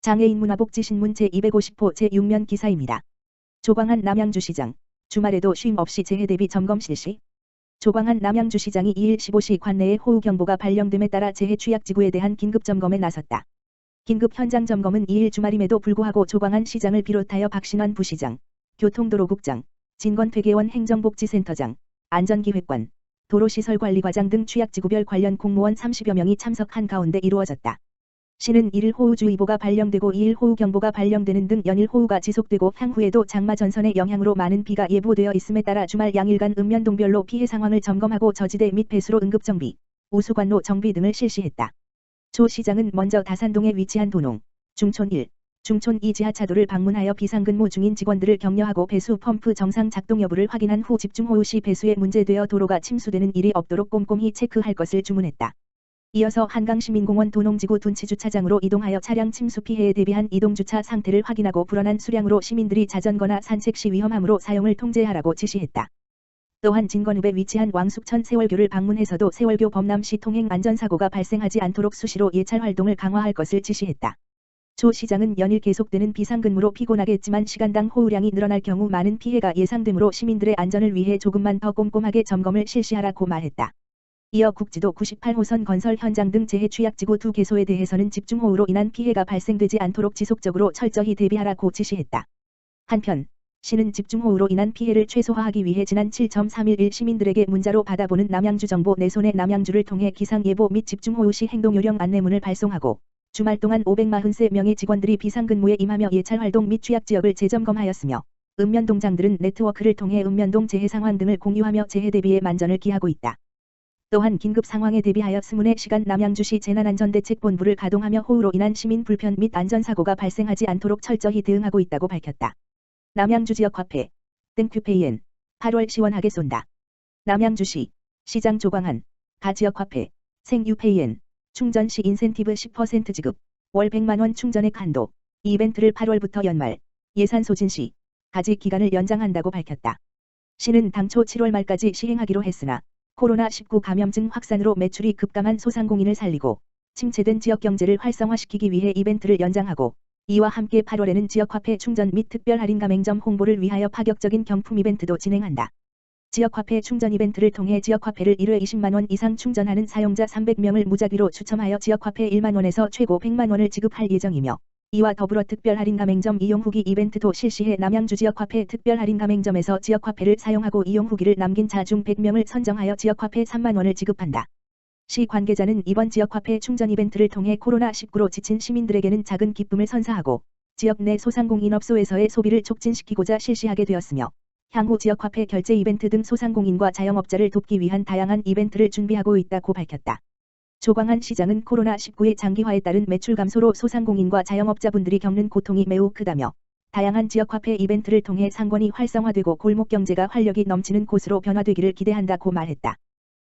장애인 문화복지신문 제250호 제6면 기사입니다. 조광한 남양주시장, 주말에도 쉼 없이 재해 대비 점검 실시. 조광한 남양주시장이 2일 15시 관내에 호우경보가 발령됨에 따라 재해 취약지구에 대한 긴급점검에 나섰다. 긴급 현장 점검은 2일 주말임에도 불구하고 조광한 시장을 비롯하여 박신환 부시장, 교통도로국장, 진권회계원 행정복지센터장, 안전기획관, 도로시설관리과장 등 취약지구별 관련 공무원 30여 명이 참석한 가운데 이루어졌다. 시는 1일 호우주의보가 발령되고 2일 호우경보가 발령되는 등 연일 호우가 지속되고 향후에도 장마 전선의 영향으로 많은 비가 예보되어 있음에 따라 주말 양일간 읍면동별로 피해 상황을 점검하고 저지대 및 배수로 응급정비, 우수관로 정비 등을 실시했다. 조 시장은 먼저 다산동에 위치한 도농, 중촌 1, 중촌 2 지하차도를 방문하여 비상근무 중인 직원들을 격려하고 배수 펌프 정상 작동 여부를 확인한 후 집중호우 시 배수에 문제되어 도로가 침수되는 일이 없도록 꼼꼼히 체크할 것을 주문했다. 이어서 한강시민공원 도농지구 둔치주차장으로 이동하여 차량 침수 피해에 대비한 이동주차 상태를 확인하고 불어난 수량으로 시민들이 자전거나 산책 시 위험하므로 사용을 통제하라고 지시했다. 또한 진권읍에 위치한 왕숙천 세월교를 방문해서도 세월교 범람시 통행 안전사고가 발생하지 않도록 수시로 예찰 활동을 강화할 것을 지시했다. 조 시장은 연일 계속되는 비상근무로 피곤하겠지만 시간당 호우량이 늘어날 경우 많은 피해가 예상되므로 시민들의 안전을 위해 조금만 더 꼼꼼하게 점검을 실시하라고 말했다. 이어 국지도 98호선 건설 현장 등 재해 취약지구 2개소에 대해서는 집중호우로 인한 피해가 발생되지 않도록 지속적으로 철저히 대비하라고 지시했다. 한편 시는 집중호우로 인한 피해를 최소화하기 위해 지난 7.3일 시민들에게 문자로 받아보는 남양주 정보 내 손에 남양주를 통해 기상예보 및 집중호우 시 행동요령 안내문을 발송하고 주말 동안 543명의 직원들이 비상근무에 임하며 예찰활동 및 취약지역을 재점검하였으며 읍면동장들은 네트워크를 통해 읍면동 재해 상황 등을 공유하며 재해 대비에 만전을 기하고 있다. 또한 긴급 상황에 대비하여 20시간 남양주시 재난안전대책본부를 가동하며 호우로 인한 시민 불편 및 안전사고가 발생하지 않도록 철저히 대응하고 있다고 밝혔다. 남양주 지역화폐, 땡큐페이엔, 8월 시원하게 쏜다. 남양주시, 시장 조광한, 가지역화폐, 생유페이엔, 충전시 인센티브 10% 지급, 월 100만원 충전액 한도, 이벤트를 8월부터 연말, 예산 소진 시, 가지 기간을 연장한다고 밝혔다. 시는 당초 7월 말까지 시행하기로 했으나 코로나19 감염증 확산으로 매출이 급감한 소상공인을 살리고 침체된 지역 경제를 활성화시키기 위해 이벤트를 연장하고 이와 함께 8월에는 지역화폐 충전 및 특별 할인 가맹점 홍보를 위하여 파격적인 경품 이벤트도 진행한다. 지역화폐 충전 이벤트를 통해 지역화폐를 1회 20만원 이상 충전하는 사용자 300명을 무작위로 추첨하여 지역화폐 1만원에서 최고 100만원을 지급할 예정이며 이와 더불어 특별 할인 가맹점 이용 후기 이벤트도 실시해 남양주 지역화폐 특별 할인 가맹점에서 지역화폐를 사용하고 이용 후기를 남긴 자 중 100명을 선정하여 지역화폐 3만원을 지급한다. 시 관계자는 이번 지역화폐 충전 이벤트를 통해 코로나19로 지친 시민들에게는 작은 기쁨을 선사하고 지역 내 소상공인업소에서의 소비를 촉진시키고자 실시하게 되었으며 향후 지역화폐 결제 이벤트 등 소상공인과 자영업자를 돕기 위한 다양한 이벤트를 준비하고 있다고 밝혔다. 조광한 시장은 코로나19의 장기화에 따른 매출 감소로 소상공인과 자영업자분들이 겪는 고통이 매우 크다며 다양한 지역화폐 이벤트를 통해 상권이 활성화되고 골목경제가 활력이 넘치는 곳으로 변화되기를 기대한다고 말했다.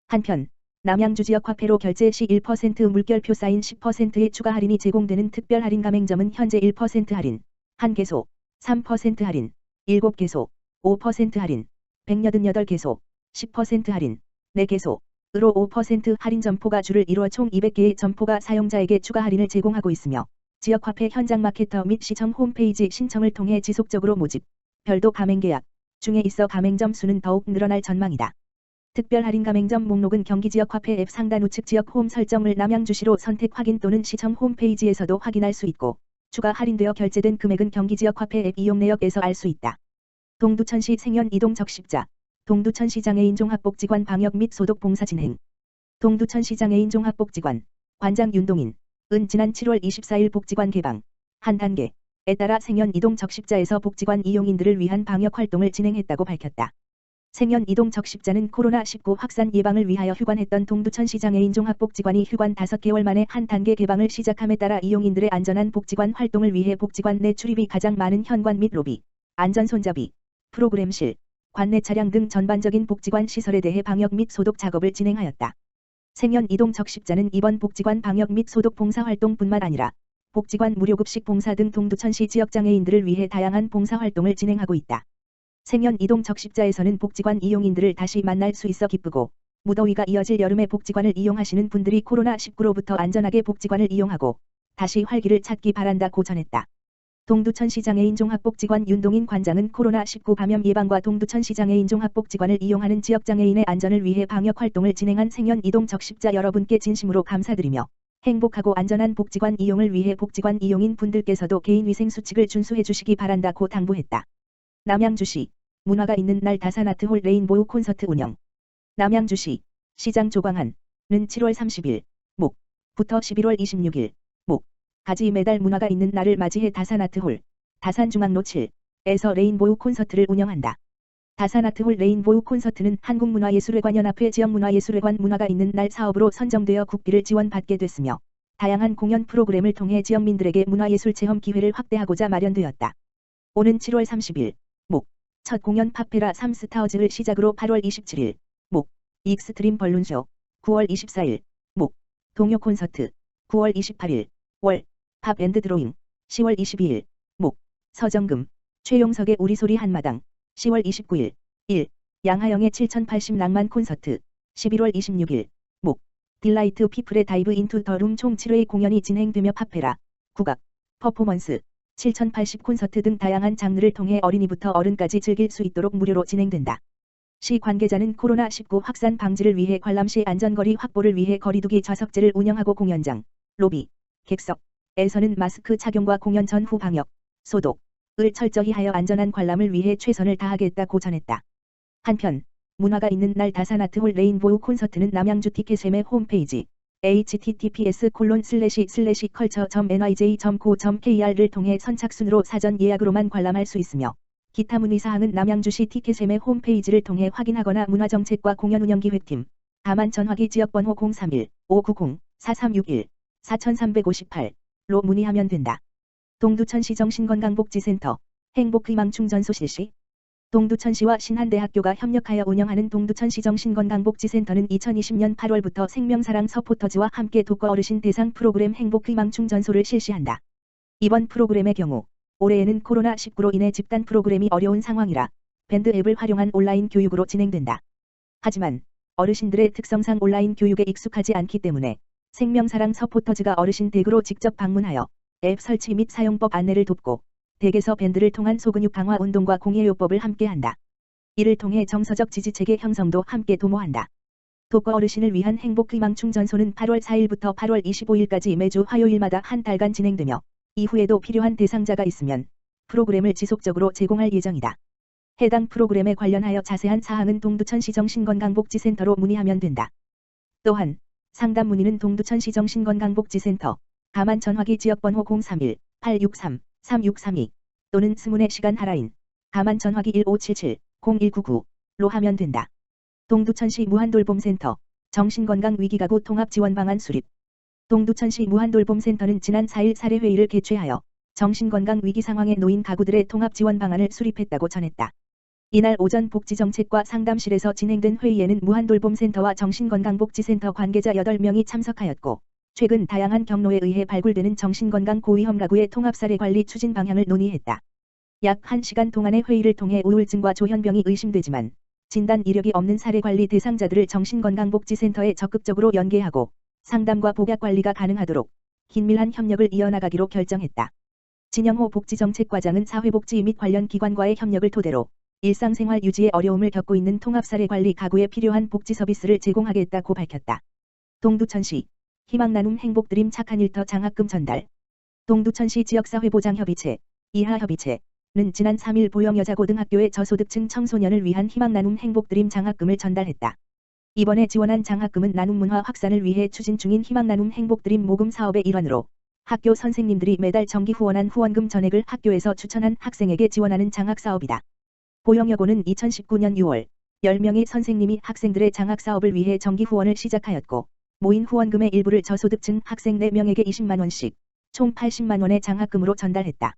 한편 남양주 지역화폐로 결제 시 1% 물결표 사인 10%의 추가 할인이 제공되는 특별 할인 가맹점은 현재 1% 할인, 1개소, 3% 할인, 7개소, 5% 할인, 188개소, 10% 할인, 4개소, 으로 5% 할인 점포가 주를 이루어 총 200개의 점포가 사용자에게 추가 할인을 제공하고 있으며 지역화폐 현장 마케터 및 시청 홈페이지 신청을 통해 지속적으로 모집, 별도 가맹계약 중에 있어 가맹점 수는 더욱 늘어날 전망이다. 특별 할인 가맹점 목록은 경기지역화폐 앱 상단 우측 지역 홈 설정을 남양주시로 선택 확인 또는 시청 홈페이지에서도 확인할 수 있고 추가 할인되어 결제된 금액은 경기지역화폐 앱 이용 내역에서 알 수 있다. 동두천시 생연 이동 적십자 동두천시 장애인 종합복지관 방역 및 소독 봉사 진행. 동두천시 장애인 종합복지관 관장 윤동인 은 지난 7월 24일 복지관 개방 한 단계에 따라 생연 이동 적십자에서 복지관 이용인들을 위한 방역 활동을 진행했다고 밝혔다. 생연 이동 적십자는 코로나19 확산 예방을 위하여 휴관했던 동두천시 장애인 종합복지관이 휴관 5개월 만에 한 단계 개방을 시작함에 따라 이용인들의 안전한 복지관 활동을 위해 복지관 내 출입이 가장 많은 현관 및 로비, 안전 손잡이, 프로그램실, 관내 차량 등 전반적인 복지관 시설에 대해 방역 및 소독 작업을 진행하였다. 생연 이동 적십자는 이번 복지관 방역 및 소독 봉사 활동뿐만 아니라 복지관 무료급식 봉사 등 동두천시 지역 장애인들을 위해 다양한 봉사 활동을 진행하고 있다. 생연 이동 적십자에서는 복지관 이용인들을 다시 만날 수 있어 기쁘고 무더위가 이어질 여름에 복지관을 이용하시는 분들이 코로나19로부터 안전하게 복지관을 이용하고 다시 활기를 찾기 바란다고 전했다. 동두천시장의 인종학복지관 윤동인 관장은 코로나19 감염 예방과 동두천시장의 인종학복지관을 이용하는 지역장애인의 안전을 위해 방역활동을 진행한 생연 이동 적십자 여러분께 진심으로 감사드리며 행복하고 안전한 복지관 이용을 위해 복지관 이용인 분들께서도 개인위생 수칙을 준수해 주시기 바란다고 당부했다. 남양주시 문화가 있는 날 다산아트홀 레인보우 콘서트 운영. 남양주시 시장 조광한은 7월 30일 목부터 11월 26일 까지 매달 문화가 있는 날을 맞이해 다산아트홀 다산중앙로 7에서 레인보우 콘서트를 운영한다. 다산아트홀 레인보우 콘서트는 한국문화예술회관연합회 지역문화예술회관 문화가 있는 날 사업으로 선정되어 국비를 지원받게 됐으며 다양한 공연 프로그램을 통해 지역민들에게 문화예술 체험 기회를 확대하고자 마련되었다. 오는 7월 30일 첫 공연 파페라 3스타어즈를 시작으로 8월 27일 익스트림 벌룬쇼 9월 24일 동요 콘서트 9월 28일 팝 앤드 드로잉 10월 22일 서정금 최용석의 우리소리 한마당 10월 29일 양하영의 7080 낭만 콘서트 11월 26일 딜라이트 피플의 다이브 인투 더 룸 총 7회 공연이 진행되며 파페라 국악 퍼포먼스 7080 콘서트 등 다양한 장르를 통해 어린이부터 어른까지 즐길 수 있도록 무료로 진행된다. 시 관계자는 코로나19 확산 방지를 위해 관람시 안전거리 확보를 위해 거리두기 좌석제를 운영하고 공연장, 로비, 객석에서는 마스크 착용과 공연 전후 방역, 소독을 철저히 하여 안전한 관람을 위해 최선을 다하겠다고 전했다. 한편 문화가 있는 날 다산아트홀 레인보우 콘서트는 남양주 티켓샘의 홈페이지 https://culture.nyj.co.kr를 통해 선착순으로 사전 예약으로만 관람할 수 있으며 기타 문의사항은 남양주시 티켓샘의 홈페이지를 통해 확인하거나 문화정책과 공연운영기획팀 다만전화기 지역번호 031-590-4361 4358로 문의하면 된다. 동두천시정신건강복지센터 행복희망충전소 실시. 동두천시와 신한대학교가 협력하여 운영하는 동두천시정신건강복지센터는 2020년 8월부터 생명사랑 서포터즈와 함께 독거 어르신 대상 프로그램 행복희망충전소를 실시한다. 이번 프로그램의 경우 올해에는 코로나19로 인해 집단 프로그램이 어려운 상황이라 밴드 앱을 활용한 온라인 교육으로 진행된다. 하지만 어르신들의 특성상 온라인 교육에 익숙하지 않기 때문에 생명사랑 서포터즈가 어르신 댁으로 직접 방문하여 앱 설치 및 사용법 안내를 돕고 댁에서 밴드를 통한 소근육 강화 운동과 공예요법을 함께한다. 이를 통해 정서적 지지체계 형성도 함께 도모한다. 독거 어르신을 위한 행복희망충전소는 8월 4일부터 8월 25일까지 매주 화요일마다 한 달간 진행되며 이후에도 필요한 대상자가 있으면 프로그램을 지속적으로 제공할 예정이다. 해당 프로그램에 관련하여 자세한 사항은 동두천시정신건강복지센터로 문의하면 된다. 또한 상담 문의는 동두천시정신건강복지센터 다만 전화기 지역번호 031-863-3632 또는 스문의 시간 하라인 다만 전화기 1577-0199로 하면 된다. 동두천시 무한돌봄센터 정신건강위기가구 통합지원방안 수립. 동두천시 무한돌봄센터는 지난 4일 사례회의를 개최하여 정신건강 위기 상황에 놓인 가구들의 통합지원방안을 수립했다고 전했다. 이날 오전 복지정책과 상담실에서 진행된 회의에는 무한돌봄센터와 정신건강복지센터 관계자 8명이 참석하였고 최근 다양한 경로에 의해 발굴되는 정신건강 고위험 가구의 통합사례 관리 추진 방향을 논의했다. 약 1시간 동안의 회의를 통해 우울증과 조현병이 의심되지만 진단 이력이 없는 사례 관리 대상자들을 정신건강복지센터에 적극적으로 연계하고 상담과 복약 관리가 가능하도록 긴밀한 협력을 이어나가기로 결정했다. 진영호 복지정책과장은 사회복지 및 관련 기관과의 협력을 토대로 일상생활 유지에 어려움을 겪고 있는 통합사례 관리 가구에 필요한 복지 서비스를 제공하겠다고 밝혔다. 동두천시 희망나눔 행복드림 착한 일터 장학금 전달. 동두천시 지역사회보장협의체 이하협의체는 지난 3일 보영여자고등학교의 저소득층 청소년을 위한 희망나눔 행복드림 장학금을 전달했다. 이번에 지원한 장학금은 나눔 문화 확산을 위해 추진 중인 희망나눔 행복드림 모금 사업의 일환으로 학교 선생님들이 매달 정기 후원한 후원금 전액을 학교에서 추천한 학생에게 지원하는 장학사업이다. 보영여고는 2019년 6월 10명의 선생님이 학생들의 장학사업을 위해 정기 후원을 시작하였고 모인 후원금의 일부를 저소득층 학생 4명에게 20만원씩 총 80만원의 장학금으로 전달했다.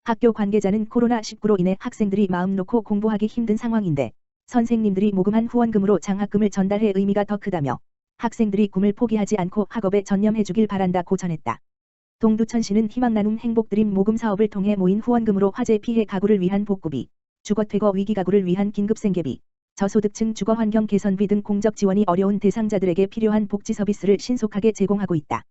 학교 관계자는 코로나19로 인해 학생들이 마음 놓고 공부하기 힘든 상황인데 선생님들이 모금한 후원금으로 장학금을 전달해 의미가 더 크다며 학생들이 꿈을 포기하지 않고 학업에 전념해 주길 바란다고 전했다. 동두천시는 희망나눔 행복드림 모금 사업을 통해 모인 후원금으로 화재 피해 가구를 위한 복구비, 주거퇴거 위기 가구를 위한 긴급생계비, 저소득층 주거환경 개선비 등 공적 지원이 어려운 대상자들에게 필요한 복지 서비스를 신속하게 제공하고 있다.